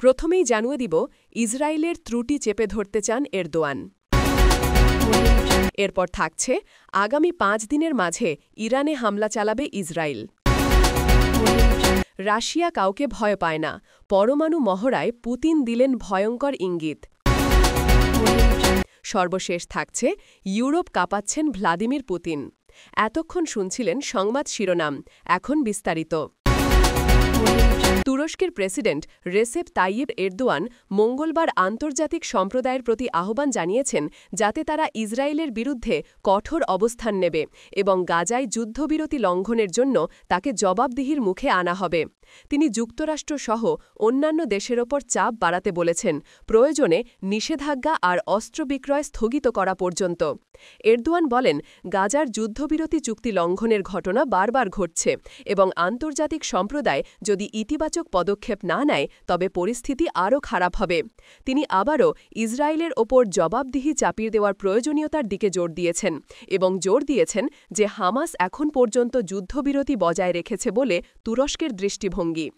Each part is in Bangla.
প্রথমেই জানিয়ে দিব ইসরায়েলের ত্রুটি চেপে ধরতে চান এরদোয়ান। এরপর থাকছে আগামী ৫ দিনের মাঝে ইরানে হামলা চালাবে ইসরায়েল। রাশিয়া কাউকে ভয় পায় না, পরমাণু মহড়ায় পুতিন দিলেন ভয়ঙ্কর ইঙ্গিত। সর্বশেষ থাকছে ইউরোপ কাঁপাচ্ছেন ভ্লাদিমির পুতিন। এতক্ষণ শুনছিলেন সংবাদ শিরোনাম, এখন বিস্তারিত। তুরস্কের প্রেসিডেন্ট রেসেপ তাইয়িপ এরদোয়ান মঙ্গলবার আন্তর্জাতিক সম্প্রদায়ের প্রতি আহ্বান জানিয়েছেন যাতে তারা ইসরায়েলের বিরুদ্ধে কঠোর অবস্থান নেবে এবং গাজায় যুদ্ধবিরতি লঙ্ঘনের জন্য তাকে জবাবদিহির মুখে আনা হবে। তিনি যুক্তরাষ্ট্রসহ অন্যান্য দেশের ওপর চাপ বাড়াতে বলেছেন, প্রয়োজনে নিষেধাজ্ঞা আর অস্ত্র বিক্রয় স্থগিত করা পর্যন্ত। এরদোয়ান বলেন, গাজার যুদ্ধবিরতি চুক্তি লঙ্ঘনের ঘটনা বারবার ঘটছে এবং আন্তর্জাতিক সম্প্রদায় যদি ইতিবাচক পদক্ষেপ না নেয় তবে পরিস্থিতি আরও খারাপ হবে। তিনি আবারও ইসরায়েলের ওপর জবাবদিহি চাপিয়ে দেওয়ার প্রয়োজনীয়তার দিকে জোর দিয়েছেন এবং জোর দিয়েছেন যে হামাস এখন পর্যন্ত যুদ্ধবিরতি বজায় রেখেছে বলে তুরস্কের দৃষ্টিভঙ্গি।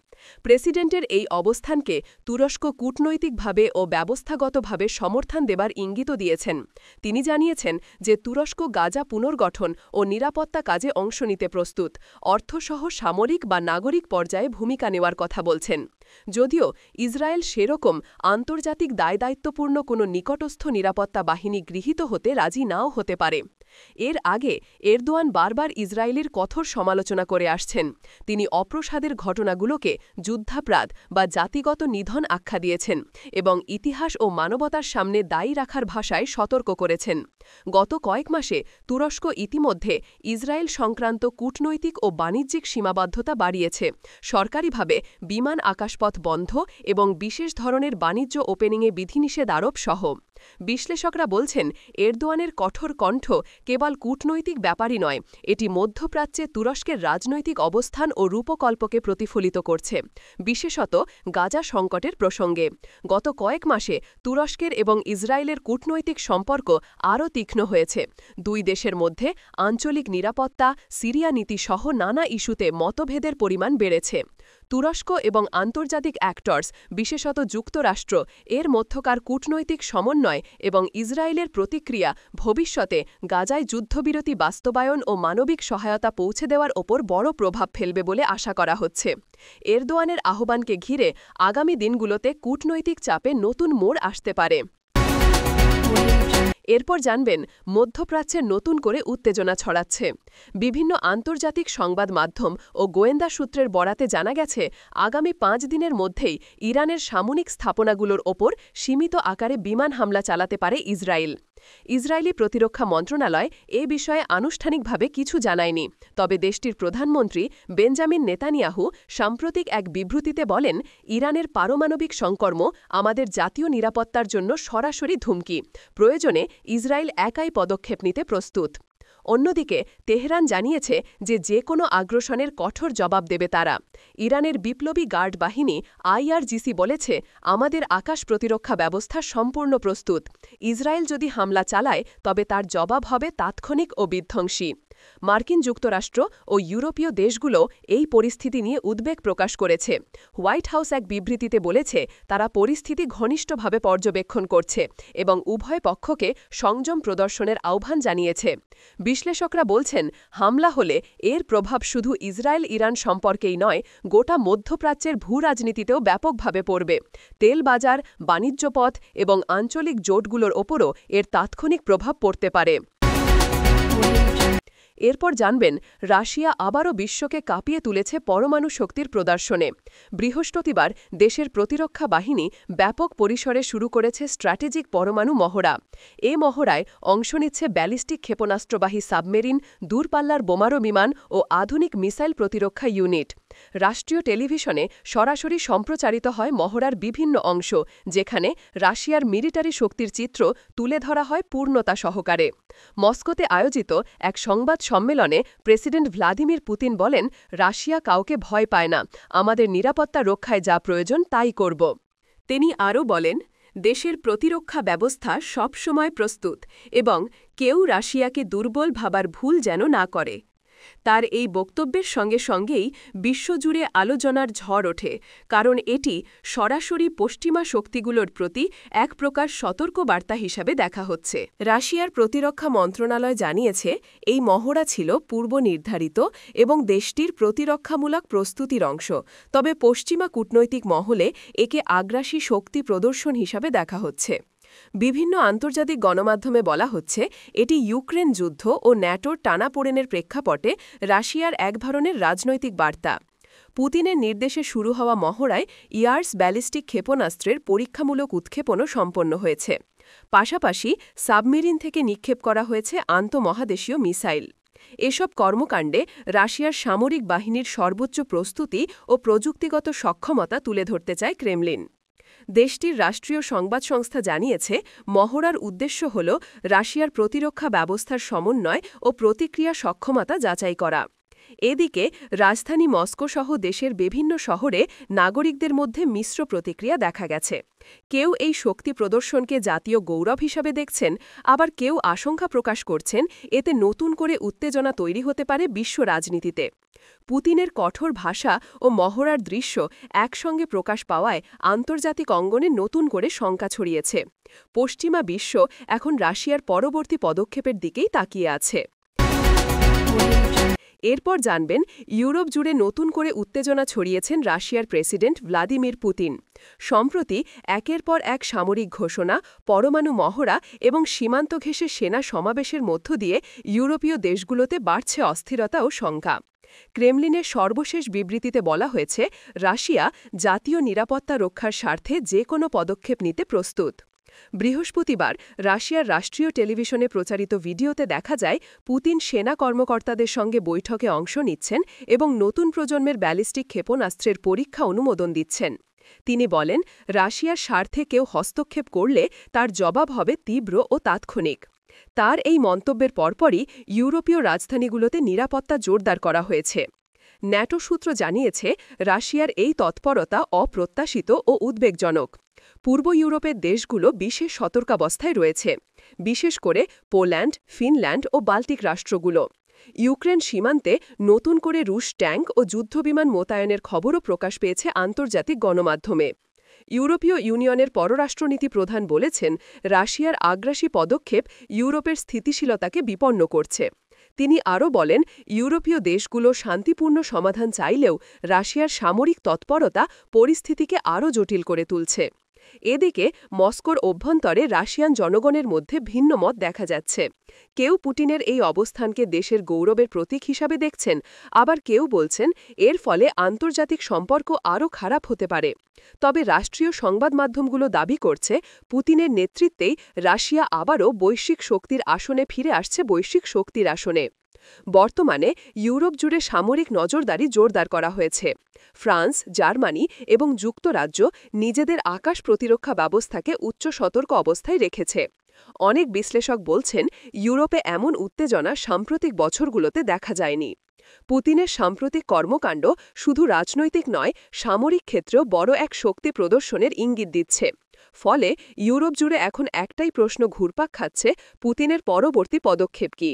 প্রেসিডেন্টের এই অবস্থানকে তুরস্ক কূটনৈতিকভাবে ও ব্যবস্থাগতভাবে সমর্থন দেবার ইঙ্গিতও দিয়েছেন। তিনি জানিয়েছেন যে তুরস্ক গাজা পুনর্গঠন ও নিরাপত্তা কাজে অংশ নিতে প্রস্তুত, অর্থসহ সামরিক বা নাগরিক পর্যায়ে ভূমিকা নেওয়ার কথা বলছেন। যদিও ইসরায়েল সেরকম আন্তর্জাতিক দায়দায়িত্বপূর্ণ কোনো নিকটস্থ নিরাপত্তা বাহিনী গৃহীত হতে রাজি নাও হতে পারে। এর আগে এরদোয়ান বারবার ইসরায়েলের কঠোর সমালোচনা করে আসছেন। তিনি অপ্রসাদের ঘটনাগুলোকে যুদ্ধাপরাধ বা জাতিগত নিধন আখ্যা দিয়েছেন এবং ইতিহাস ও মানবতার সামনে দায়ী রাখার ভাষায় সতর্ক করেছেন। গত কয়েক মাসে তুরস্ক ইতিমধ্যে ইসরায়েল সংক্রান্ত কূটনৈতিক ও বাণিজ্যিক সীমাবদ্ধতা বাড়িয়েছে, সরকারিভাবে বিমান আকাশপথ বন্ধ এবং বিশেষ ধরনের বাণিজ্য ওপেনিংয়ে বিধিনিষেধ আরোপ সহ। বিশ্লেষকরা বলছেন, এরদোয়ানের কঠোর কণ্ঠ কেবল কূটনৈতিক ব্যাপারই নয়, এটি মধ্যপ্রাচ্যে তুরস্কের রাজনৈতিক অবস্থান ও রূপকল্পকে প্রতিফলিত করছে, বিশেষত গাজা সংকটের প্রসঙ্গে। গত কয়েক মাসে তুরস্কের এবং ইসরায়েলের কূটনৈতিক সম্পর্ক আরও তীক্ষ্ণ হয়েছে। দুই দেশের মধ্যে আঞ্চলিক নিরাপত্তা, সিরিয়া নীতি সহ নানা ইস্যুতে মতভেদের পরিমাণ বেড়েছে। তুরস্ক এবং আন্তর্জাতিক অ্যাক্টর্স, বিশেষত যুক্তরাষ্ট্র, এর মধ্যকার কূটনৈতিক সমন্বয় এবং ইসরায়েলের প্রতিক্রিয়া ভবিষ্যতে গাজায় যুদ্ধবিরতি বাস্তবায়ন ও মানবিক সহায়তা পৌঁছে দেওয়ার ওপর বড় প্রভাব ফেলবে বলে আশা করা হচ্ছে। এরদোয়ানের আহ্বানকে ঘিরে আগামী দিনগুলোতে কূটনৈতিক চাপে নতুন মোড় আসতে পারে। এরপর জানবেন মধ্যপ্রাচ্যে নতুন করে উত্তেজনা ছড়াচ্ছে। বিভিন্ন আন্তর্জাতিক সংবাদ মাধ্যম ও গোয়েন্দা সূত্রের বরাতে জানা গেছে, আগামী ৫ দিনের মধ্যেই ইরানের সামরিক স্থাপনাগুলোর ওপর সীমিত আকারে বিমান হামলা চালাতে পারে ইসরায়েল। ইসরায়েলি প্রতিরক্ষা মন্ত্রণালয় এ বিষয়ে আনুষ্ঠানিকভাবে কিছু জানায়নি, তবে দেশটির প্রধানমন্ত্রী বেঞ্জামিন নেতানিয়াহু সাম্প্রতিক এক বিবৃতিতে বলেন, ইরানের পারমাণবিক সংকর্ম আমাদের জাতীয় নিরাপত্তার জন্য সরাসরি হুমকি, প্রয়োজনে ইসরায়েল একাই পদক্ষেপ নিতে প্রস্তুত। অন্যদিকে তেহরান জানিয়েছে যে কোনো আগ্রাসনের কঠোর জবাব দেবে তারা। ইরানের বিপ্লবী গার্ড বাহিনী IRGC বলেছে, আমাদের আকাশ প্রতিরক্ষা ব্যবস্থা সম্পূর্ণ প্রস্তুত। ইসরায়েল যদি হামলা চালায় তবে তার জবাব হবে তাৎক্ষণিক ও বিধ্বংসী। মার্কিন যুক্তরাষ্ট্র ও ইউরোপীয় দেশগুলো এই পরিস্থিতি নিয়ে উদ্বেগ প্রকাশ করেছে। হোয়াইট হাউস এক বিবৃতিতে বলেছে, তারা পরিস্থিতি ঘনিষ্ঠভাবে পর্যবেক্ষণ করছে এবং উভয় পক্ষকে সংযম প্রদর্শনের আহ্বান জানিয়েছে। বিশ্লেষকরা বলছেন, হামলা হলে এর প্রভাব শুধু ইসরায়েল ইরান সম্পর্কেই নয়, গোটা মধ্যপ্রাচ্যের ভূরাজনীতিতেও ব্যাপকভাবে পড়বে। তেল বাজার, বাণিজ্য পথ এবং আঞ্চলিক জোটগুলোর ওপরও এর তাৎক্ষণিক প্রভাব পড়তে পারে। এরপর জানবেন, রাশিয়া আবারও বিশ্বকে কাঁপিয়ে তুলেছে পরমাণু শক্তির প্রদর্শনে। বৃহস্পতিবার দেশের প্রতিরক্ষা বাহিনী ব্যাপক পরিসরে শুরু করেছে স্ট্র্যাটেজিক পরমাণু মহড়া। এ মহড়ায় অংশ নিচ্ছে ব্যালিস্টিক ক্ষেপণাস্ত্রবাহী সাবমেরিন, দূরপাল্লার বোমারু বিমান ও আধুনিক মিসাইল প্রতিরক্ষা ইউনিট। রাষ্ট্রীয় টেলিভিশনে সরাসরি সম্প্রচারিত হয় মহড়ার বিভিন্ন অংশ, যেখানে রাশিয়ার মিলিটারি শক্তির চিত্র তুলে ধরা হয় পূর্ণতা সহকারে। মস্কোতে আয়োজিত এক সংবাদ সম্মেলনে প্রেসিডেন্ট ভ্লাদিমির পুতিন বলেন, রাশিয়া কাউকে ভয় পায় না, আমাদের নিরাপত্তা রক্ষায় যা প্রয়োজন তাই করব। তিনি আরও বলেন, দেশের প্রতিরক্ষা ব্যবস্থা সবসময় প্রস্তুত এবং কেউ রাশিয়াকে দুর্বল ভাবার ভুল যেন না করে। তার এই বক্তব্যের সঙ্গে সঙ্গেই বিশ্বজুড়ে আলোচনার ঝড় ওঠে, কারণ এটি সরাসরি পশ্চিমা শক্তিগুলোর প্রতি এক প্রকার সতর্কবার্তা হিসাবে দেখা হচ্ছে। রাশিয়ার প্রতিরক্ষা মন্ত্রণালয় জানিয়েছে, এই মহড়া ছিল পূর্বনির্ধারিত এবং দেশটির প্রতিরক্ষামূলক প্রস্তুতির অংশ, তবে পশ্চিমা কূটনৈতিক মহলে একে আগ্রাসী শক্তি প্রদর্শন হিসাবে দেখা হচ্ছে। বিভিন্ন আন্তর্জাতিক গণমাধ্যমে বলা হচ্ছে, এটি ইউক্রেন যুদ্ধ ও ন্যাটোর টানাপোড়েনের প্রেক্ষাপটে রাশিয়ার এক ধরনের রাজনৈতিক বার্তা। পুতিনের নির্দেশে শুরু হওয়া মহড়ায় ইয়ার্স ব্যালিস্টিক ক্ষেপণাস্ত্রের পরীক্ষামূলক উৎক্ষেপণও সম্পন্ন হয়েছে। পাশাপাশি সাবমেরিন থেকে নিক্ষেপ করা হয়েছে আন্তঃমহাদেশীয় মিসাইল। এসব কর্মকাণ্ডে রাশিয়ার সামরিক বাহিনীর সর্বোচ্চ প্রস্তুতি ও প্রযুক্তিগত সক্ষমতা তুলে ধরতে চায় ক্রেমলিন। দেশটির রাষ্ট্রীয় সংবাদ সংস্থা জানিয়েছে, মহড়ার উদ্দেশ্য হল রাশিয়ার প্রতিরক্ষা ব্যবস্থার সমন্বয় ও প্রতিক্রিয়া সক্ষমতা যাচাই করা। এদিকে রাজধানী মস্কো সহ দেশের বিভিন্ন শহরে নাগরিকদের মধ্যে মিশ্র প্রতিক্রিয়া দেখা গেছে। কেউ এই শক্তি প্রদর্শনকে জাতীয় গৌরব হিসাবে দেখছেন, আবার কেউ আশঙ্কা প্রকাশ করছেন এতে নতুন করে উত্তেজনা তৈরি হতে পারে বিশ্ব রাজনীতিতে। পুতিনের কঠোর ভাষা ও মহড়ার দৃশ্য একসঙ্গে প্রকাশ পাওয়ায় আন্তর্জাতিক অঙ্গনে নতুন করে শঙ্কা ছড়িয়েছে। পশ্চিমা বিশ্ব এখন রাশিয়ার পরবর্তী পদক্ষেপের দিকেই তাকিয়ে আছে। এরপর জানবেন, ইউরোপ জুড়ে নতুন করে উত্তেজনা ছড়িয়েছেন রাশিয়ার প্রেসিডেন্ট ভ্লাদিমির পুতিন। সম্প্রতি একের পর এক সামরিক ঘোষণা, পরমাণু মহড়া এবং সীমান্ত ঘেঁষে সেনা সমাবেশের মধ্য দিয়ে ইউরোপীয় দেশগুলোতে বাড়ছে অস্থিরতা ও শঙ্কা। ক্রেমলিনের সর্বশেষ বিবৃতিতে বলা হয়েছে, রাশিয়া জাতীয় নিরাপত্তা রক্ষার স্বার্থে যে কোনো পদক্ষেপ নিতে প্রস্তুত। বৃহস্পতিবার রাশিয়ার রাষ্ট্রীয় টেলিভিশনে প্রচারিত ভিডিওতে দেখা যায়, পুতিন সেনা কর্মকর্তাদের সঙ্গে বৈঠকে অংশ নিচ্ছেন এবং নতুন প্রজন্মের ব্যালিস্টিক ক্ষেপণাস্ত্রের পরীক্ষা অনুমোদন দিচ্ছেন। তিনি বলেন, রাশিয়ার স্বার্থে কেউ হস্তক্ষেপ করলে তার জবাব হবে তীব্র ও তাৎক্ষণিক। তার এই মন্তব্যের পরপরই ইউরোপীয় রাজধানীগুলোতে নিরাপত্তা জোরদার করা হয়েছে। ন্যাটো সূত্র জানিয়েছে, রাশিয়ার এই তৎপরতা অপ্রত্যাশিত ও উদ্বেগজনক। পূর্ব ইউরোপের দেশগুলো বিশেষ সতর্কাবস্থায় রয়েছে, বিশেষ করে পোল্যান্ড, ফিনল্যান্ড ও বাল্টিক রাষ্ট্রগুলো। ইউক্রেন সীমান্তে নতুন করে রুশ ট্যাঙ্ক ও যুদ্ধবিমান মোতায়েনের খবরও প্রকাশ পেয়েছে আন্তর্জাতিক গণমাধ্যমে। ইউরোপীয় ইউনিয়নের পররাষ্ট্রনীতি প্রধান বলেছেন, রাশিয়ার আগ্রাসী পদক্ষেপ ইউরোপের স্থিতিশীলতাকে বিপন্ন করছে। তিনি আরও বলেন, ইউরোপীয় দেশগুলো শান্তিপূর্ণ সমাধান চাইলেও রাশিয়ার সামরিক তৎপরতা পরিস্থিতিকে আরও জটিল করে তুলছে। এদিকে মস্কোর অভ্যন্তরে রাশিয়ান জনগণের মধ্যে ভিন্ন মত দেখা যাচ্ছে। কেউ পুতিনের এই অবস্থানকে দেশের গৌরবের প্রতীক হিসাবে দেখছেন, আবার কেউ বলছেন এর ফলে আন্তর্জাতিক সম্পর্ক আরও খারাপ হতে পারে। তবে রাষ্ট্রীয় সংবাদ মাধ্যমগুলো দাবি করছে, পুতিনের নেতৃত্বেই রাশিয়া আবারও বৈশ্বিক শক্তির আসনে ফিরে আসছে বৈশ্বিক শক্তির আসনে। বর্তমানে ইউরোপ জুড়ে সামরিক নজরদারি জোরদার করা হয়েছে। ফ্রান্স, জার্মানি এবং যুক্তরাজ্য নিজেদের আকাশ প্রতিরক্ষা ব্যবস্থাকে উচ্চ সতর্ক অবস্থায় রেখেছে। অনেক বিশ্লেষক বলছেন, ইউরোপে এমন উত্তেজনা সাম্প্রতিক বছরগুলোতে দেখা যায়নি। পুতিনের সাম্প্রতিক কর্মকাণ্ড শুধু রাজনৈতিক নয়, সামরিক ক্ষেত্রেও বড় এক শক্তি প্রদর্শনের ইঙ্গিত দিচ্ছে। ফলে ইউরোপ জুড়ে এখন একটাই প্রশ্ন ঘুরপাক খাচ্ছে, পুতিনের পরবর্তী পদক্ষেপ কী।